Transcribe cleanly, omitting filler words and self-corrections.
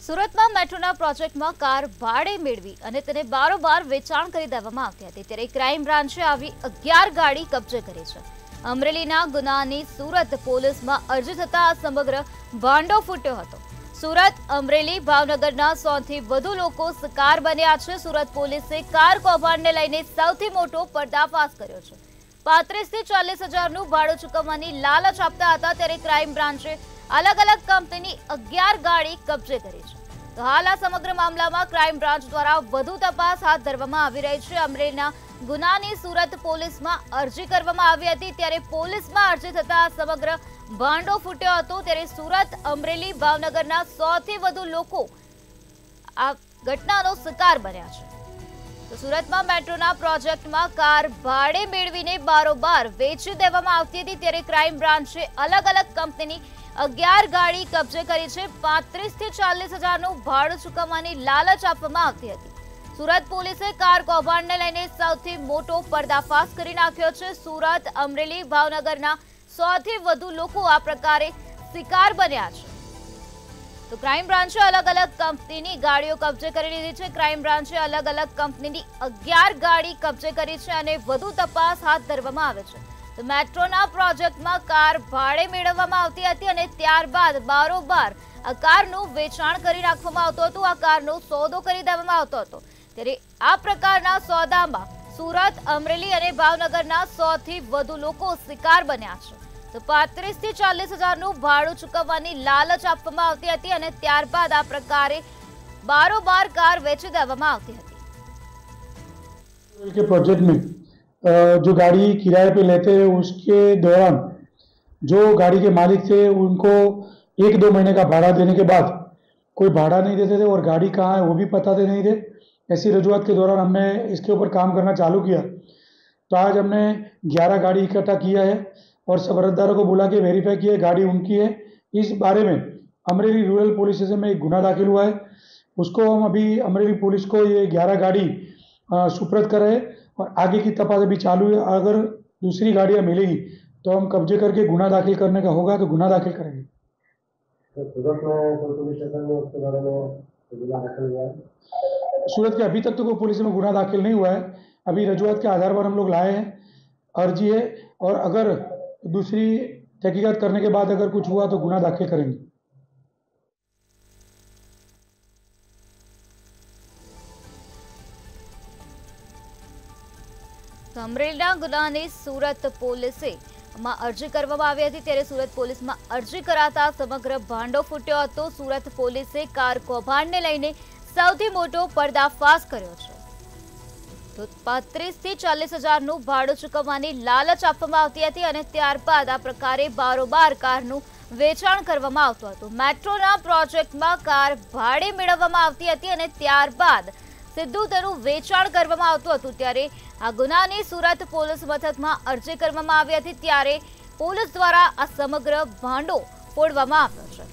સુરતમાં મેટ્રોના પ્રોજેક્ટમાં કાર ભાડે મેળવી અને તેને બારોબાર વેચાણ કરી દેવામાં આવતી હતી ત્યારે ક્રાઇમ બ્રાન્ચે આવી 11 ગાડી કબજે કરી છે। અમરેલીના ગુનાની સુરત પોલીસમાં અરજી થતા આ સમગ્ર ભાંડો ફૂટ્યો હતો। સુરત, અમરેલી, ભાવનગરના 100 થી વધુ લોકો શિકાર બન્યા છે। સુરત પોલીસે કાર કૌભાંડને લઈને સૌથી મોટો પર્દાફાશ કર્યો છે। 35 થી 40 હજારનું ભાડું ચૂકવવાની લાલચ આપતા હતા ત્યારે ક્રાઇમ બ્રાન્ચે अलग अलग कंपनी 11 गाड़ी कब्जे करी है। तो हाल आ समग्र मामलाમાં क्राइम ब्रांच द्वारा વધુ તપાસ હાથ ધરવામાં આવી રહી છે। અમરેલીના ગુનાની સુરત પોલીસમાં અરજી કરવામાં આવી હતી ત્યારે પોલીસમાં અરજી થતા સમગ્ર ભાંડો ફૂટ્યો હતો ત્યારે સુરત, અમરેલી, ભાવનગરના 100 થી વધુ લોકો આ ઘટનાનો શિકાર બન્યા છે। તો સુરતમાં મેટ્રોના પ્રોજેક્ટમાં કાર ભાડે મેળવીને બારોબાર વેચી દેવામાં આવતી હતી ત્યારે ક્રાઇમ બ્રાન્ચે અલગ અલગ કંપનીની 11 ગાડી કબજે કરી છે। 35 થી 40 હજારનું ભાડું ચૂકવવાની લાલચ આપવામાં આવતી હતી। સુરત પોલીસે કાર કૌભાંડને લઈને સૌથી મોટો પર્દાફાશ કરી નાખ્યો છે। સુરત, અમરેલી, ભાવનગરના 100 થી વધુ લોકો આ પ્રકારે શિકાર બન્યા છે। તો ક્રાઇમ બ્રાન્ચે અલગ અલગ કંપનીની ગાડીઓ કબજે કરી લીધી છે। ક્રાઇમ બ્રાન્ચે અલગ અલગ કંપનીની 11 ગાડી કબજે કરી છે અને વધુ તપાસ હાથ ધરવામાં આવે છે। તો મેટ્રોના પ્રોજેક્ટમાં કાર ભાડે મેળવવામાં આવતી હતી અને ત્યારબાદ બારોબાર આ કારનું વેચાણ કરી નાખવામાં આવતું હતું। આ કારનો સોદો કરી દેવામાં આવતો હતો ત્યારે આ પ્રકારના સોદામાં સુરત, અમરેલી અને ભાવનગરના 100 થી વધુ લોકો શિકાર બન્યા છે। તો 35 થી 40 હજારનું ભાડું ચૂકવવાની લાલચ આપવામાં આવતી હતી અને ત્યારબાદ આ પ્રકારે બારોબાર કાર વેચી દેવામાં આવતી હતી। के प्रोजेक्ट में जो गाड़ी किराए पे लेते हैं उसके दौरान जो गाड़ी के मालिक थे उनको 1-2 महीने का भाड़ा देने के बाद कोई भाड़ा नहीं देते थे और गाड़ी कहाँ है वो भी बताते नहीं थे। ऐसी रजूआत के दौरान हमने इसके ऊपर काम करना चालू किया। तो आज हमने 11 गाड़ी इकट्ठा किया है और सब अर्जदारों को बुला के वेरीफाई किया गाड़ी उनकी है। इस बारे में अमरेली रूरल पुलिस स्टेशन में एक गुना दाखिल हुआ है। उसको हम अभी अमरेली पुलिस को ये 11 गाड़ी सुपुर्द कर रहे हैं और आगे की तपास अभी चालू है। अगर दूसरी गाड़ियां मिलेगी तो हम कब्जे करके गुना दाखिल करने का होगा तो गुना दाखिल करेंगे। सूरत के अभी तक तो कोई पुलिस में गुना दाखिल नहीं हुआ है। अभी रजूआत के आधार पर हम लोग लाए हैं, अर्जी है और अगर दूसरी तहकीकात करने के बाद अगर कुछ हुआ तो गुना दाखिल करेंगे। અમરેલીના ગુનાની સુરત પોલીસે અરજી કરવામાં આવી હતી ત્યારે સુરત પોલીસમાં અરજી કરાતા સમગ્ર ભાંડો ફૂટ્યો હતો। સુરત પોલીસે કાર કૌભાંડને લઈને સૌથી મોટો પર્દાફાશ કર્યો છે। તો 35 થી 40 હજારનું ભાડું ચૂકવવાની લાલચ આપવામાં આવતી હતી અને ત્યારબાદ આ પ્રકારે બારોબાર કારનું વેચાણ કરવામાં આવતું હતું। મેટ્રોના પ્રોજેક્ટમાં કાર ભાડે મેળવવામાં આવતી હતી અને ત્યારબાદ સીધું તેનું વેચાણ કરવામાં આવતું હતું ત્યારે આ ગુનાની સુરત પોલીસ મથકમાં અરજી કરવામાં આવી હતી ત્યારે પોલીસ દ્વારા આ સમગ્ર ભાંડો ફોડવામાં આવ્યો છે।